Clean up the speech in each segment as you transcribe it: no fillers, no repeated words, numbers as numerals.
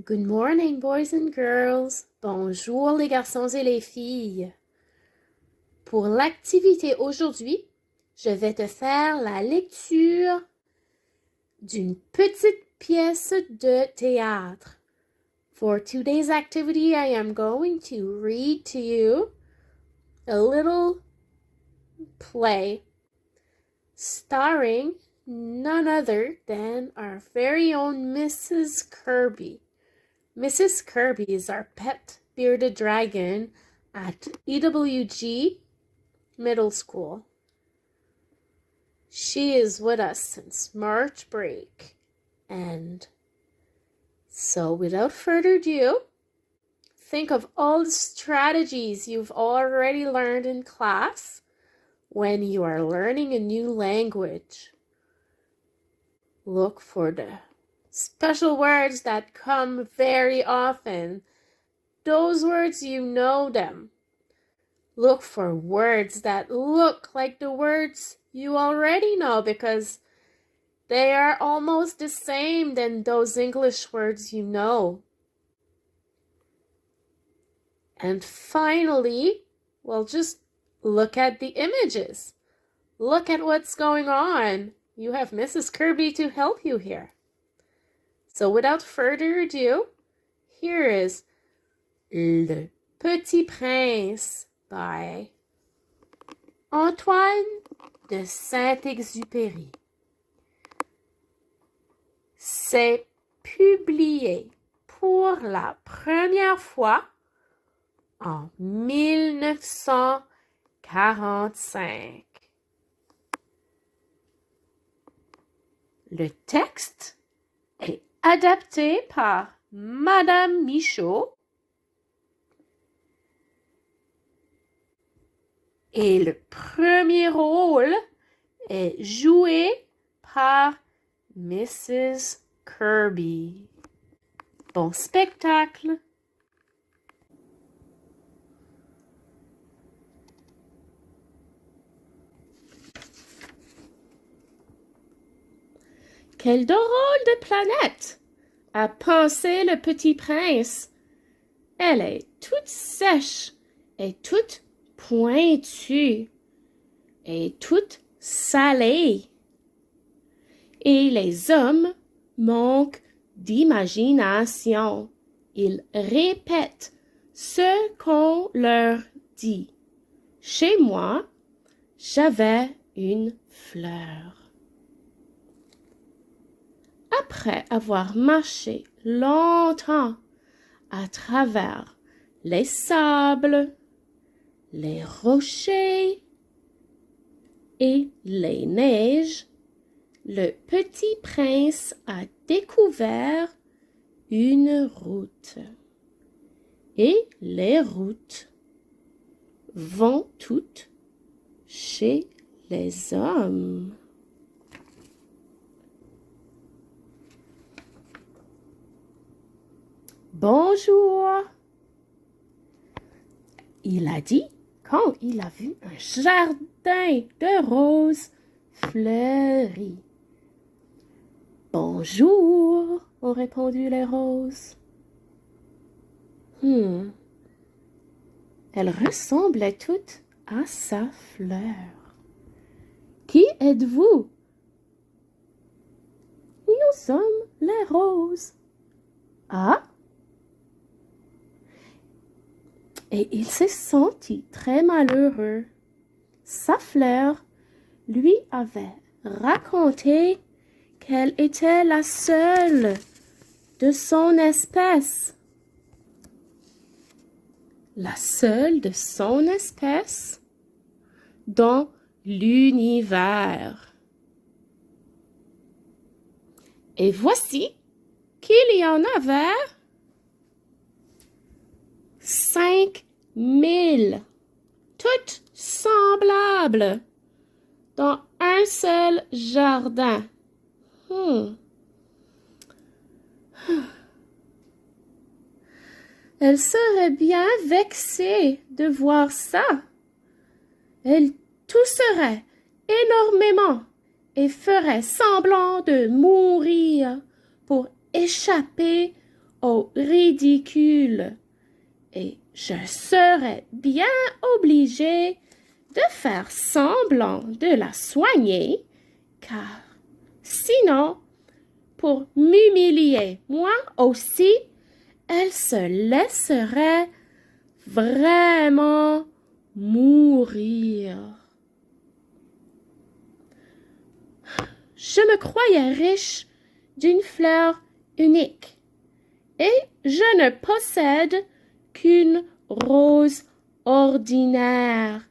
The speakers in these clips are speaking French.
Good morning, boys and girls. Bonjour, les garçons et les filles. Pour l'activité aujourd'hui, je vais te faire la lecture d'une petite pièce de théâtre. For today's activity, I am going to read to you a little play starring none other than our very own Mrs. Kirby. Mrs. Kirby is our pet bearded dragon at EWG Middle School. She is with us since March break. And so without further ado, think of all the strategies you've already learned in class when you are learning a new language. Look for the special words that come very often. Those words, you know them. Look for words that look like the words you already know because they are almost the same than those English words you know. And finally, well, just look at the images. Look at what's going on. You have Mrs. Kirby to help you here. So without further ado, here is Le Petit Prince by Antoine de Saint-Exupéry. C'est publié pour la première fois en 1945. Le texte est adapté par Madame Michaud et le premier rôle est joué par Mrs. Kirby. Bon spectacle! Quelle drôle de planète! A pensé le petit prince. Elle est toute sèche et toute pointue et toute salée. Et les hommes manquent d'imagination. Ils répètent ce qu'on leur dit. Chez moi, j'avais une fleur. Après avoir marché longtemps à travers les sables, les rochers et les neiges, le petit prince a découvert une route. Et les routes vont toutes chez les hommes. Bonjour, il a dit quand il a vu un jardin de roses fleuries. Bonjour, ont répondu les roses. Elles ressemblaient toutes à sa fleur. Qui êtes-vous? Nous sommes les roses. Ah? Et il s'est senti très malheureux. Sa fleur lui avait raconté qu'elle était la seule de son espèce. La seule de son espèce dans l'univers. Et voici qu'il y en avait 5000, toutes semblables, dans un seul jardin. Elle serait bien vexée de voir ça. Elle tousserait énormément et ferait semblant de mourir pour échapper au ridicule et je serais bien obligée de faire semblant de la soigner, car sinon, pour m'humilier moi aussi, elle se laisserait vraiment mourir. Je me croyais riche d'une fleur unique et je ne possède qu'une rose ordinaire.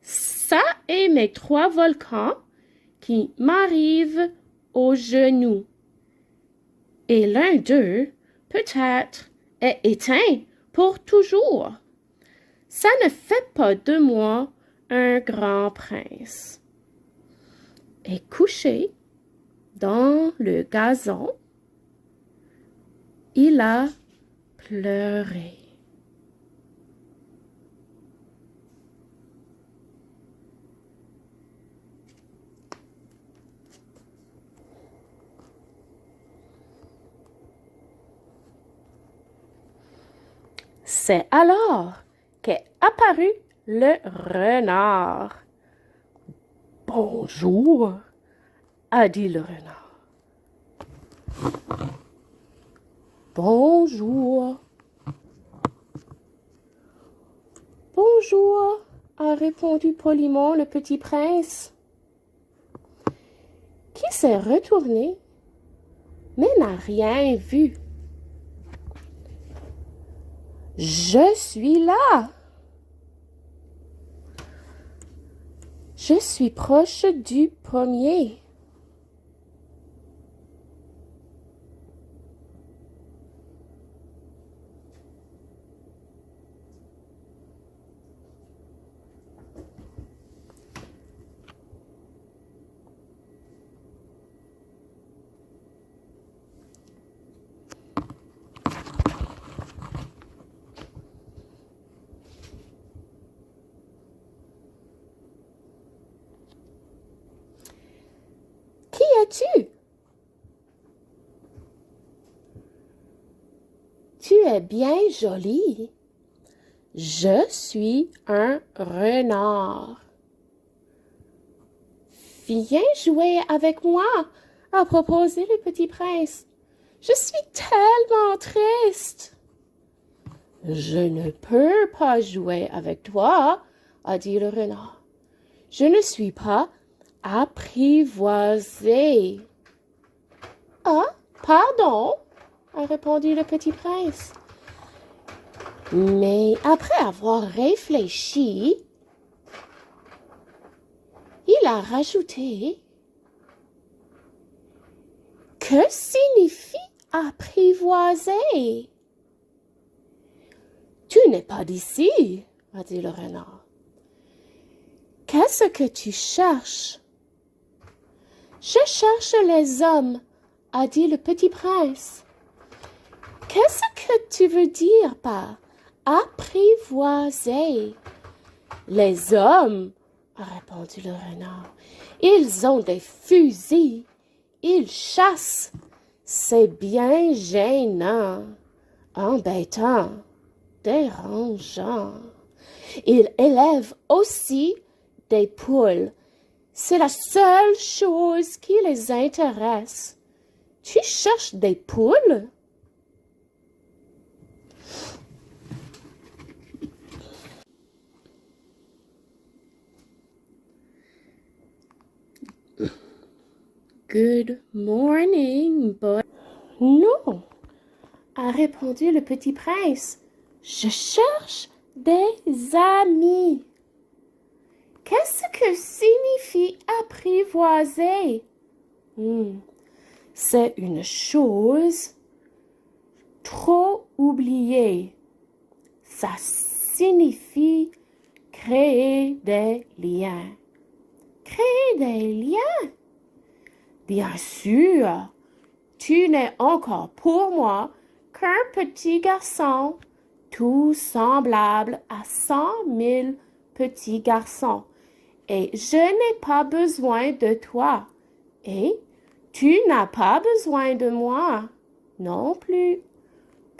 Ça et mes 3 volcans qui m'arrivent aux genoux. Et l'un d'eux, peut-être, est éteint pour toujours. Ça ne fait pas de moi un grand prince. Et couché dans le gazon, il a pleuré. C'est alors qu'est apparu le renard. « Bonjour, » a dit le renard. « Bonjour. »« Bonjour, » a répondu poliment le petit prince, qui s'est retourné, mais n'a rien vu. « Je suis là. Je suis proche du pommier. » Qui es-tu? Tu es bien jolie. Je suis un renard. Viens jouer avec moi, a proposé le petit prince. Je suis tellement triste. Je ne peux pas jouer avec toi, a dit le renard. Je ne suis pas apprivoisé. Ah, pardon, a répondu le petit prince. Mais après avoir réfléchi, il a rajouté: que signifie apprivoiser? Tu n'es pas d'ici, a dit le renard. Qu'est-ce que tu cherches? Je cherche les hommes, a dit le petit prince. Qu'est-ce que tu veux dire par apprivoiser? Les hommes, a répondu le renard, ils ont des fusils, ils chassent. C'est bien gênant, embêtant, dérangeant. Ils élèvent aussi des poules. C'est la seule chose qui les intéresse. Tu cherches des poules? Good morning, boy. Non, a répondu le petit prince. Je cherche des amis. Qu'est-ce que signifie apprivoiser? C'est une chose trop oubliée. Ça signifie créer des liens. Créer des liens? Bien sûr, tu n'es encore pour moi qu'un petit garçon, tout semblable à 100 000 petits garçons. Et je n'ai pas besoin de toi. Et tu n'as pas besoin de moi non plus.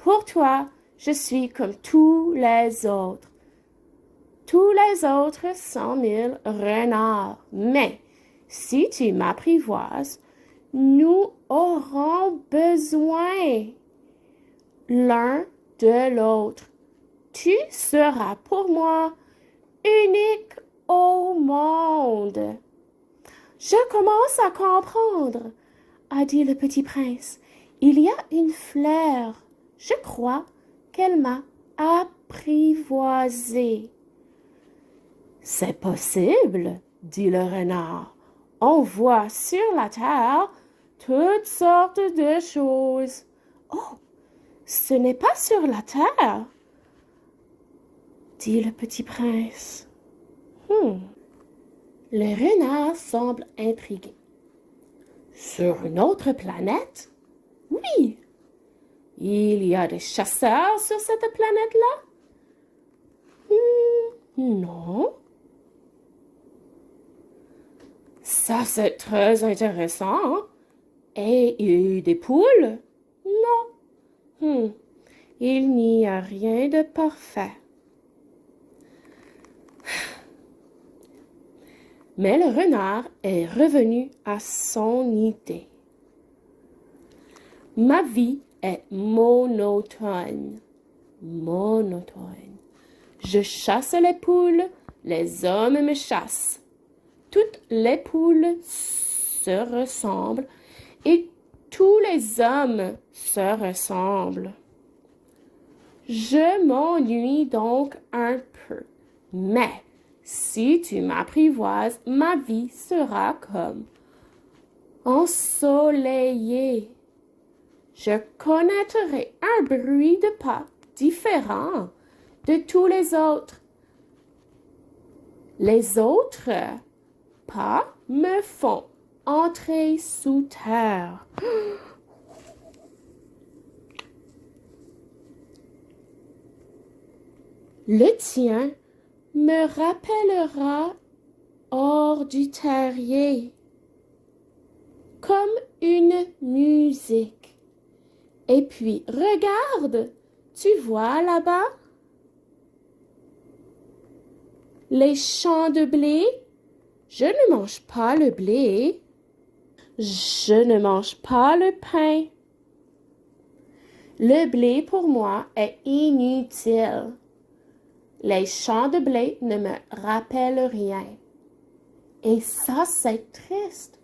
Pour toi, je suis comme tous les autres. Tous les autres 100 000 renards. Mais si tu m'apprivoises, nous aurons besoin l'un de l'autre. Tu seras pour moi unique au monde. Je commence à comprendre, a dit le petit prince. Il y a une fleur. Je crois qu'elle m'a apprivoisé. C'est possible, dit le renard. On voit sur la terre toutes sortes de choses. Oh, ce n'est pas sur la terre, dit le petit prince. Le renard semble intrigué. Sur une autre planète? Oui. Il y a des chasseurs sur cette planète-là? Non. Ça, c'est très intéressant. Et il y a eu des poules? Non. Il n'y a rien de parfait. Mais le renard est revenu à son idée. Ma vie est monotone. Monotone. Je chasse les poules, les hommes me chassent. Toutes les poules se ressemblent et tous les hommes se ressemblent. Je m'ennuie donc un peu, mais si tu m'apprivoises, ma vie sera comme ensoleillée. Je connaîtrai un bruit de pas différent de tous les autres. Les autres pas me font entrer sous terre. Le tien me rappellera hors du terrier, comme une musique. Et puis, regarde, tu vois là-bas les champs de blé? Je ne mange pas le blé. Je ne mange pas le pain. Le blé pour moi est inutile. Les champs de blé ne me rappellent rien. Et ça, c'est triste.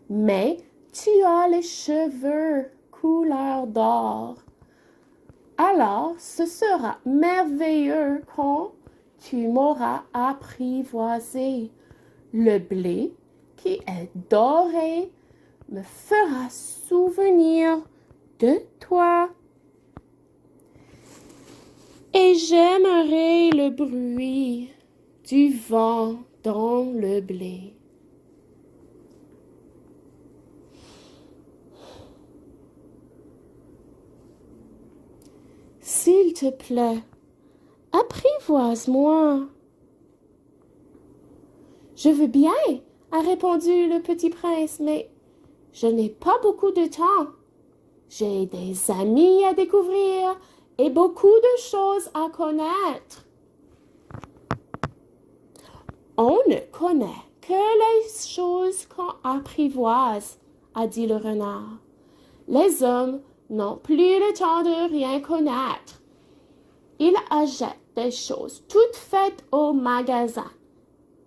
Mais tu as les cheveux couleur d'or. Alors, ce sera merveilleux quand tu m'auras apprivoisé. Le blé qui est doré me fera souvenir de toi. Et j'aimerai le bruit du vent dans le blé. S'il te plaît, apprivoise-moi. Je veux bien, a répondu le petit prince, mais je n'ai pas beaucoup de temps. J'ai des amis à découvrir et beaucoup de choses à connaître. On ne connaît que les choses qu'on apprivoise, a dit le renard. Les hommes n'ont plus le temps de rien connaître. Ils achètent des choses toutes faites au magasin.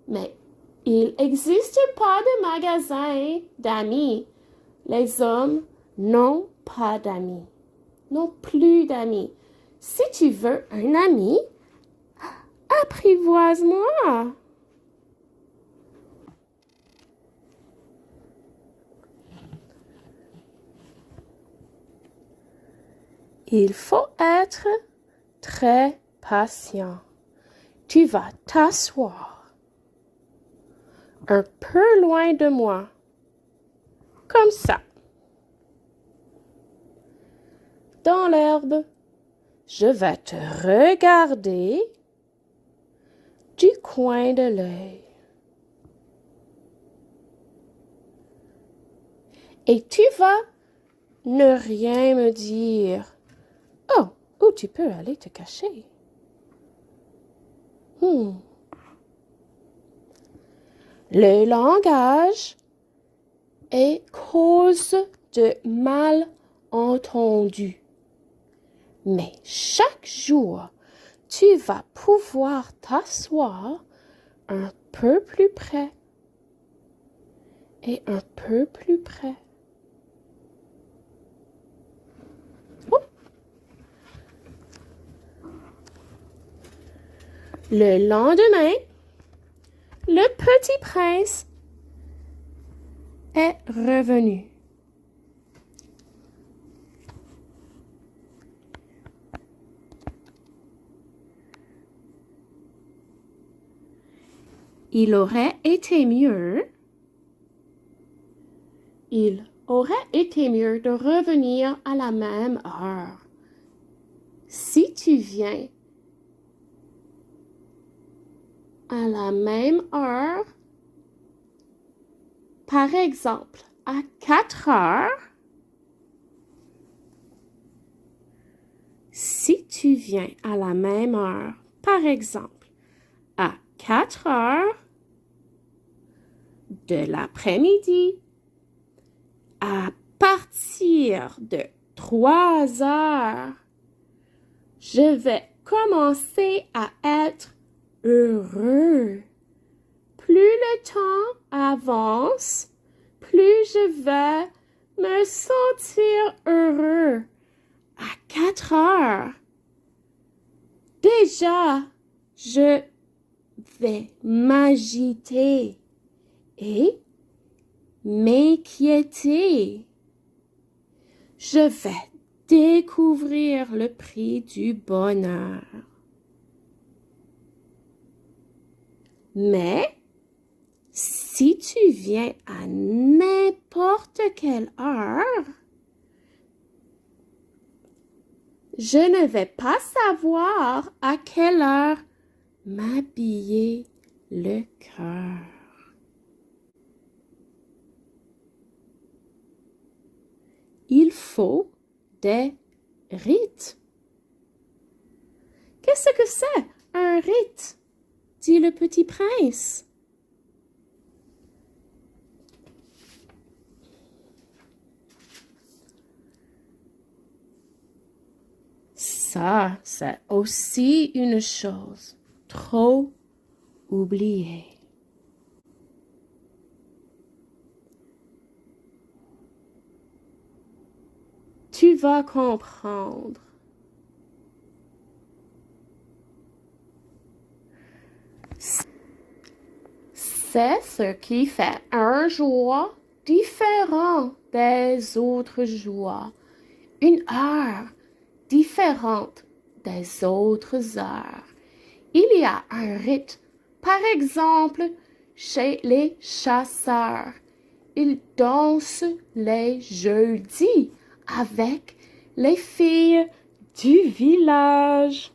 Mais il n'existe pas de magasin d'amis. Les hommes n'ont pas d'amis, n'ont plus d'amis. Si tu veux un ami, apprivoise-moi. Il faut être très patient. Tu vas t'asseoir un peu loin de moi, comme ça. Dans l'herbe, je vais te regarder du coin de l'œil. Et tu vas ne rien me dire. Oh, Ou tu peux aller te cacher. Le langage est cause de malentendus. Mais chaque jour, tu vas pouvoir t'asseoir un peu plus près et un peu plus près. Oh. Le lendemain, le petit prince est revenu. Il aurait été mieux de revenir à la même heure. Si tu viens à la même heure, par exemple, à 4 heures, si tu viens à la même heure, par exemple, à 4 heures de l'après-midi, à partir de 3 heures, je vais commencer à être heureux. Plus le temps avance, plus je vais me sentir heureux. À 4 heures, déjà, je vais m'agiter et m'inquiéter. Je vais découvrir le prix du bonheur. Mais si tu viens à n'importe quelle heure, je ne vais pas savoir à quelle heure m'habiller le cœur. Il faut des rites. Qu'est-ce que c'est, un rite? Dit le petit prince. Ça, c'est aussi une chose trop oubliée. Tu vas comprendre. C'est ce qui fait un jour différent des autres jours, une heure différente des autres heures. Il y a un rite, par exemple, chez les chasseurs. Ils dansent les jeudis avec les filles du village.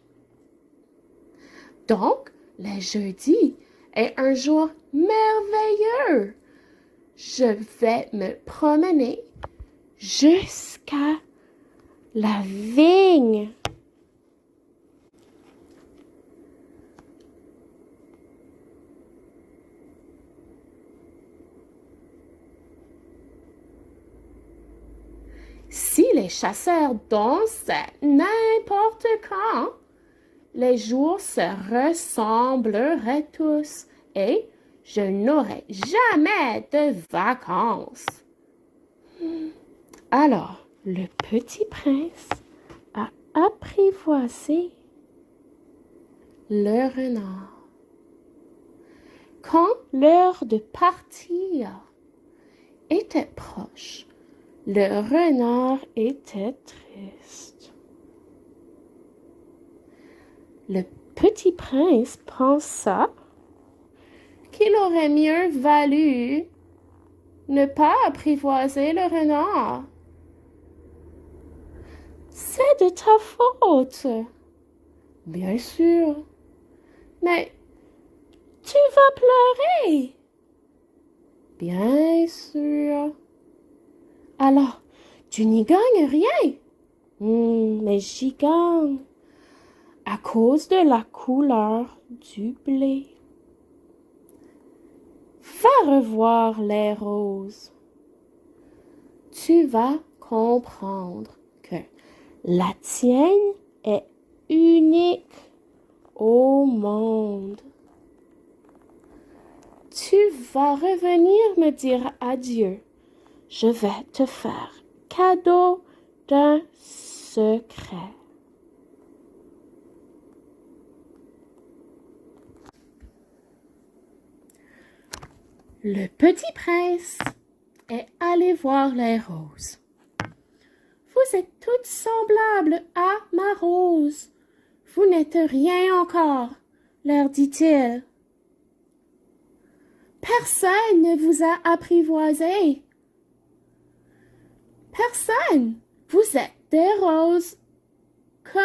Donc, les jeudis est un jour merveilleux. Je vais me promener jusqu'à la vigne. Si les chasseurs dansaient n'importe quand, les jours se ressembleraient tous et je n'aurais jamais de vacances. Alors, le petit prince a apprivoisé le renard. Quand l'heure de partir était proche, le renard était triste. Le petit prince pensa qu'il aurait mieux valu ne pas apprivoiser le renard. C'est de ta faute. Bien sûr. Mais tu vas pleurer. Bien sûr. Alors, tu n'y gagnes rien. Mais j'y gagne à cause de la couleur du blé. Va revoir les roses. Tu vas comprendre que la tienne est unique au monde. Tu vas revenir me dire adieu. Je vais te faire cadeau d'un secret. Le petit prince est allé voir les roses. Vous êtes toutes semblables à ma rose. Vous n'êtes rien encore, leur dit-il. Personne ne vous a apprivoisé. Personne. Vous êtes des roses comme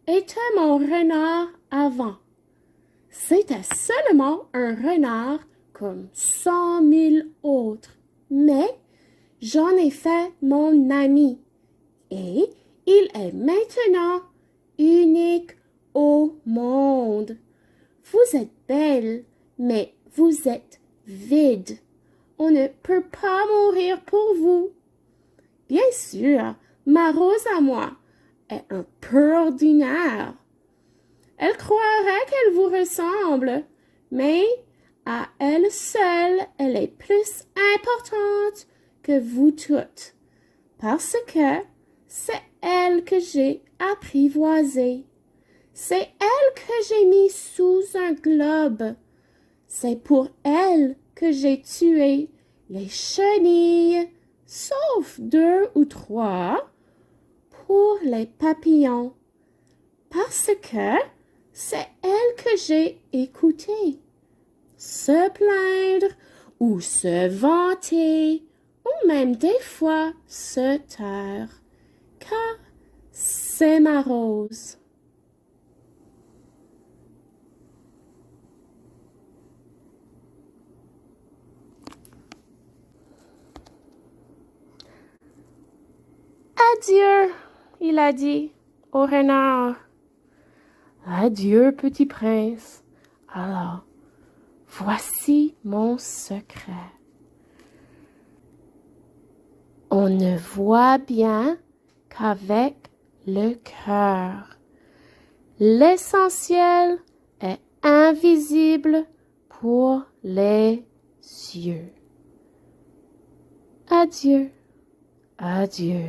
était mon renard avant. C'était seulement un renard comme 100 000 autres, mais j'en ai fait mon ami et il est maintenant unique au monde. Vous êtes belle, mais vous êtes vide. On ne peut pas mourir pour vous. Bien sûr, ma rose à moi est un peu ordinaire. Elle croirait qu'elle vous ressemble, mais à elle seule, elle est plus importante que vous toutes, parce que c'est elle que j'ai apprivoisée. C'est elle que j'ai mis sous un globe. C'est pour elle que j'ai tué les chenilles, sauf 2 ou 3, pour les papillons, parce que c'est elle que j'ai écoutée. Se plaindre ou se vanter, ou même des fois se taire, car c'est ma rose. Adieu, il a dit au renard. Adieu, petit prince. Alors, voici mon secret. On ne voit bien qu'avec le cœur. L'essentiel est invisible pour les yeux. Adieu, adieu.